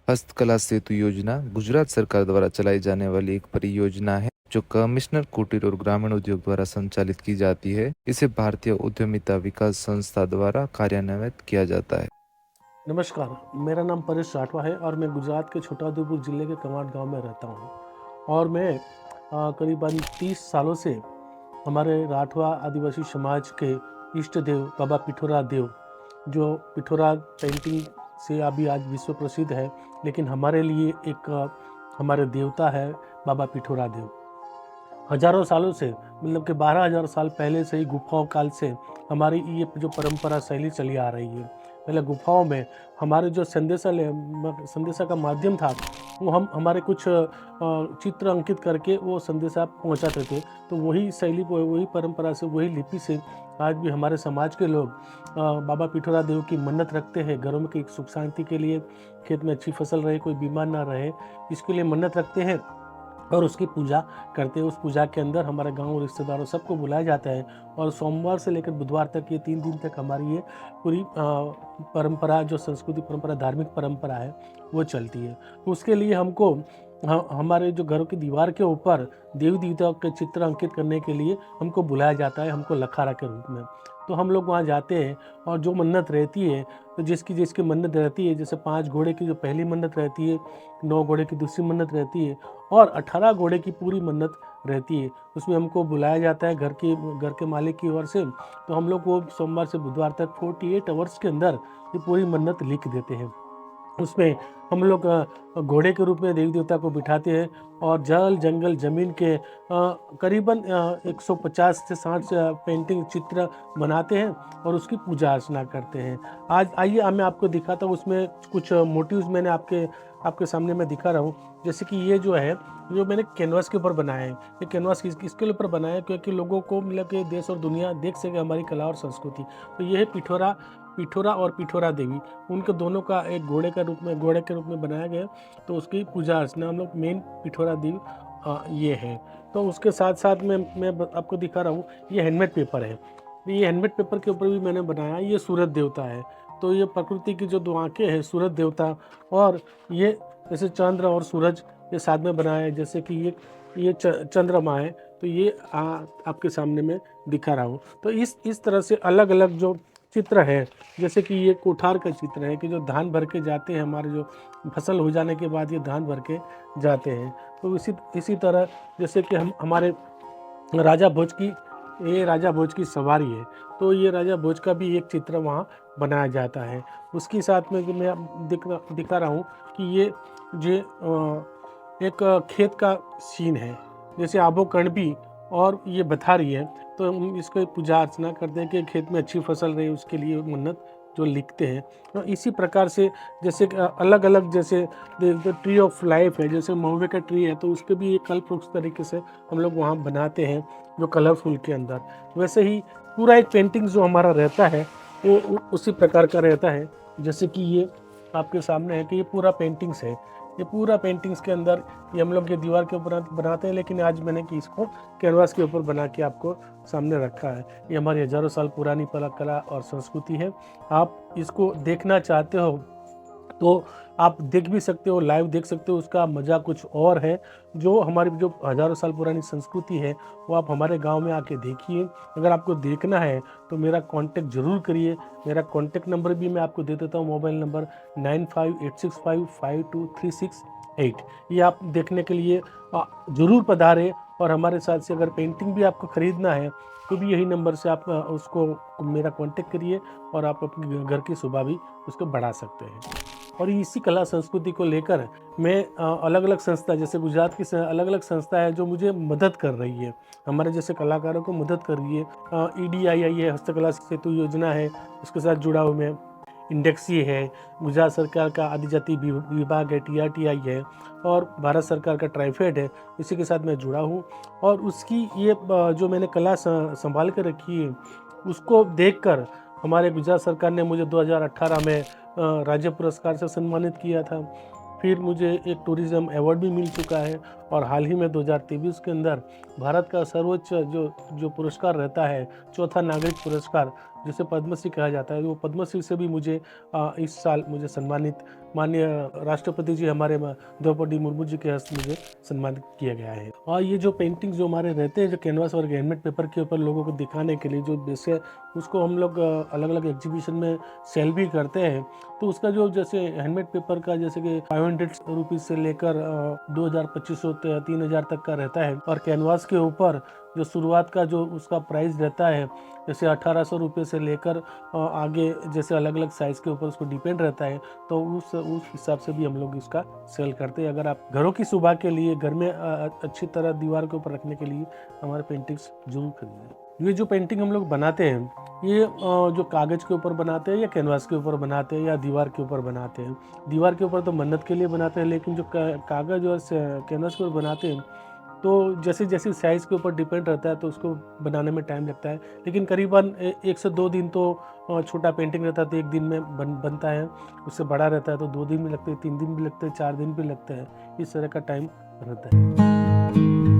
हस्तकला सेतु योजना गुजरात सरकार द्वारा चलाई जाने वाली एक परियोजना है जो कमिश्नर कुटीर और ग्रामीण उद्योग द्वारा संचालित की जाती है। इसे भारतीय उद्यमिता विकास संस्था द्वारा कार्यान्वित किया जाता है। नमस्कार, मेरा नाम परेश राठवा है और मैं गुजरात के छोटाउदेपुर ज़िले के कमांड गांव में रहता हूं। और मैं करीबन 30 सालों से हमारे राठवा आदिवासी समाज के इष्ट देव बाबा पिठोरा देव, जो पिठोरा पेंटिंग से अभी आज विश्व प्रसिद्ध है, लेकिन हमारे लिए एक हमारे देवता है बाबा पिठोरा देव। हजारों सालों से, मतलब कि 12,000 साल पहले से ही गुफाओं काल से हमारी ये जो परंपरा शैली चली आ रही है। पहले गुफाओं में हमारे जो संदेशा का माध्यम था, वो हम हमारे कुछ चित्र अंकित करके वो संदेशा पहुंचाते थे। तो वही शैली, वही परंपरा से, वही लिपि से आज भी हमारे समाज के लोग बाबा पिठोरा देव की मन्नत रखते हैं। घरों में की सुख शांति के लिए, खेत में अच्छी फसल रहे, कोई बीमार ना रहे, इसके लिए मन्नत रखते हैं और उसकी पूजा करते हैं। उस पूजा के अंदर हमारे गांव रिश्तेदारों सबको बुलाया जाता है और सोमवार से लेकर बुधवार तक, ये 3 दिन तक हमारी ये पूरी परंपरा, जो संस्कृति परंपरा, धार्मिक परंपरा है, वो चलती है। उसके लिए हमको हमारे जो घरों की दीवार के ऊपर देवी देवताओं के चित्र अंकित करने के लिए हमको बुलाया जाता है, हमको लखारा के रूप में। तो हम लोग वहाँ जाते हैं और जो मन्नत रहती है, तो जिसकी जिसकी मन्नत रहती है, जैसे 5 घोड़े की जो पहली मन्नत रहती है, 9 घोड़े की दूसरी मन्नत रहती है और 18 घोड़े की पूरी मन्नत रहती है, उसमें हमको बुलाया जाता है घर के मालिक की ओर से। तो हम लोग वो सोमवार से बुधवार तक 48 आवर्स के अंदर ये पूरी मन्नत लिख देते हैं। उसमें हम लोग घोड़े के रूप में देवी देवता को बिठाते हैं और जल जंगल ज़मीन के करीबन 150 से 60 पेंटिंग चित्र बनाते हैं और उसकी पूजा अर्चना करते हैं। आज आइए मैं आपको दिखाता हूँ, उसमें कुछ मोटिव्स मैंने आपके सामने मैं दिखा रहा हूँ। जैसे कि ये जो है, जो मैंने कैनवास के ऊपर बनाया है, ये कैनवास इसके ऊपर बनाया है क्योंकि लोगों को, मतलब कि देश और दुनिया देख सके हमारी कला और संस्कृति। तो ये है पिठोरा और पिठोरा देवी, उनके दोनों का एक घोड़े के रूप में बनाया गया। तो उसकी पूजा अर्चना हम लोग मेन पिठोरा देवी ये है। तो उसके साथ साथ में मैं आपको दिखा रहा हूँ, ये हैंडमेड पेपर है। ये हैंडमेड पेपर के ऊपर भी मैंने बनाया, ये सूरज देवता है। तो ये प्रकृति की जो 2 आँखें हैं, सूरज देवता, और ये जैसे चंद्र और सूरज ये साथ में बनाया है। जैसे कि ये चंद्रमा है, तो ये आपके सामने मैं दिखा रहा हूँ। तो इस तरह से अलग अलग जो चित्र है, जैसे कि ये कोठार का चित्र है कि जो धान भर के जाते हैं, हमारे जो फसल हो जाने के बाद ये धान भर के जाते हैं। तो इसी तरह जैसे कि हमारे राजा भोज की ये राजा भोज की सवारी है, तो ये राजा भोज का भी एक चित्र वहाँ बनाया जाता है। उसके साथ में जो मैं दिखा रहा हूँ कि ये जो एक खेत का सीन है, जैसे आबो कणबी और ये बथारी है। तो हम इसको पूजा अर्चना करते हैं कि खेत में अच्छी फसल रहे, उसके लिए मन्नत जो लिखते हैं। तो इसी प्रकार से जैसे अलग अलग, जैसे ट्री ऑफ लाइफ है, जैसे महुए का ट्री है, तो उसके भी एक कल्प वृक्ष तरीके से हम लोग वहाँ बनाते हैं जो कलरफुल के अंदर। वैसे ही पूरा एक पेंटिंग जो हमारा रहता है वो उसी प्रकार का रहता है। जैसे कि ये आपके सामने है कि ये पूरा पेंटिंग्स है। ये पूरा पेंटिंग्स के अंदर ये हम लोग ये दीवार के ऊपर बनाते हैं, लेकिन आज मैंने कि इसको कैनवास के ऊपर बना के आपको सामने रखा है। ये हमारी हजारों साल पुरानी कला और संस्कृति है। आप इसको देखना चाहते हो तो आप देख भी सकते हो, लाइव देख सकते हो। उसका मज़ा कुछ और है। जो हमारी जो हज़ारों साल पुरानी संस्कृति है, वो आप हमारे गांव में आके देखिए। अगर आपको देखना है तो मेरा कांटेक्ट ज़रूर करिए। मेरा कांटेक्ट नंबर भी मैं आपको दे देता हूँ, मोबाइल नंबर 9586552368। ये आप देखने के लिए ज़रूर पधारें। और हमारे साथ से अगर पेंटिंग भी आपको ख़रीदना है तो भी यही नंबर से आप उसको मेरा कांटेक्ट करिए और आप अपने घर की शोभा भी उसको बढ़ा सकते हैं। और इसी कला संस्कृति को लेकर मैं अलग अलग संस्था, जैसे गुजरात की अलग अलग संस्था है जो मुझे मदद कर रही है, हमारे जैसे कलाकारों को मदद कर रही है। EDII है, हस्तकला सेतु योजना है, उसके साथ जुड़ा हूँ मैं। इंडेक्सी है, गुजरात सरकार का आदिजाति विभाग है, TRTI है, और भारत सरकार का ट्राइफेड है, इसी के साथ मैं जुड़ा हूँ। और उसकी ये जो मैंने कला संभाल कर रखी है, उसको देखकर हमारे गुजरात सरकार ने मुझे 2018 में राज्य पुरस्कार से सम्मानित किया था। फिर मुझे एक टूरिज़्म अवार्ड भी मिल चुका है। और हाल ही में 2023 के अंदर भारत का सर्वोच्च जो पुरस्कार रहता है, चौथा नागरिक पुरस्कार, जिसे पद्मश्री कहा जाता है, वो पद्मश्री से भी मुझे इस साल मुझे सम्मानित माननीय राष्ट्रपति जी हमारे द्रौपदी मुर्मू जी के हस्त मुझे सम्मानित किया गया है। और ये जो पेंटिंग जो हमारे रहते हैं, जो कैनवास और हैंडमेड पेपर के ऊपर लोगों को दिखाने के लिए जो विषय, उसको हम लोग अलग अलग एग्जीबिशन में सेल भी करते हैं। तो उसका जो जैसे हैंडमेड पेपर का जैसे कि 500 रुपीज़ से लेकर 2,500 3,000 तक का रहता है। और कैनवास के ऊपर जो शुरुआत का जो उसका प्राइस रहता है, जैसे 1,800 रुपये से लेकर आगे जैसे अलग अलग साइज़ के ऊपर उसको डिपेंड रहता है। तो उस हिसाब से भी हम लोग इसका सेल करते हैं। अगर आप घरों की शोभा के लिए, घर में अच्छी तरह दीवार के ऊपर रखने के लिए हमारे पेंटिंग्स जरूर खरीदें। ये जो पेंटिंग हम लोग बनाते हैं, ये जो कागज़ के ऊपर बनाते हैं या कैनवास के ऊपर बनाते हैं या दीवार के ऊपर बनाते हैं। दीवार के ऊपर तो मन्नत के लिए बनाते हैं, लेकिन जो कागज़ और कैनवास के ऊपर बनाते हैं तो जैसे जैसे साइज़ के ऊपर डिपेंड रहता है, तो उसको बनाने में टाइम लगता है। लेकिन करीबन 1 से 2 दिन तो छोटा पेंटिंग रहता है तो 1 दिन में बनता है। उससे बड़ा रहता है तो 2 दिन भी लगते हैं, 3 दिन भी लगते हैं, 4 दिन भी लगते हैं। इस तरह का टाइम रहता है।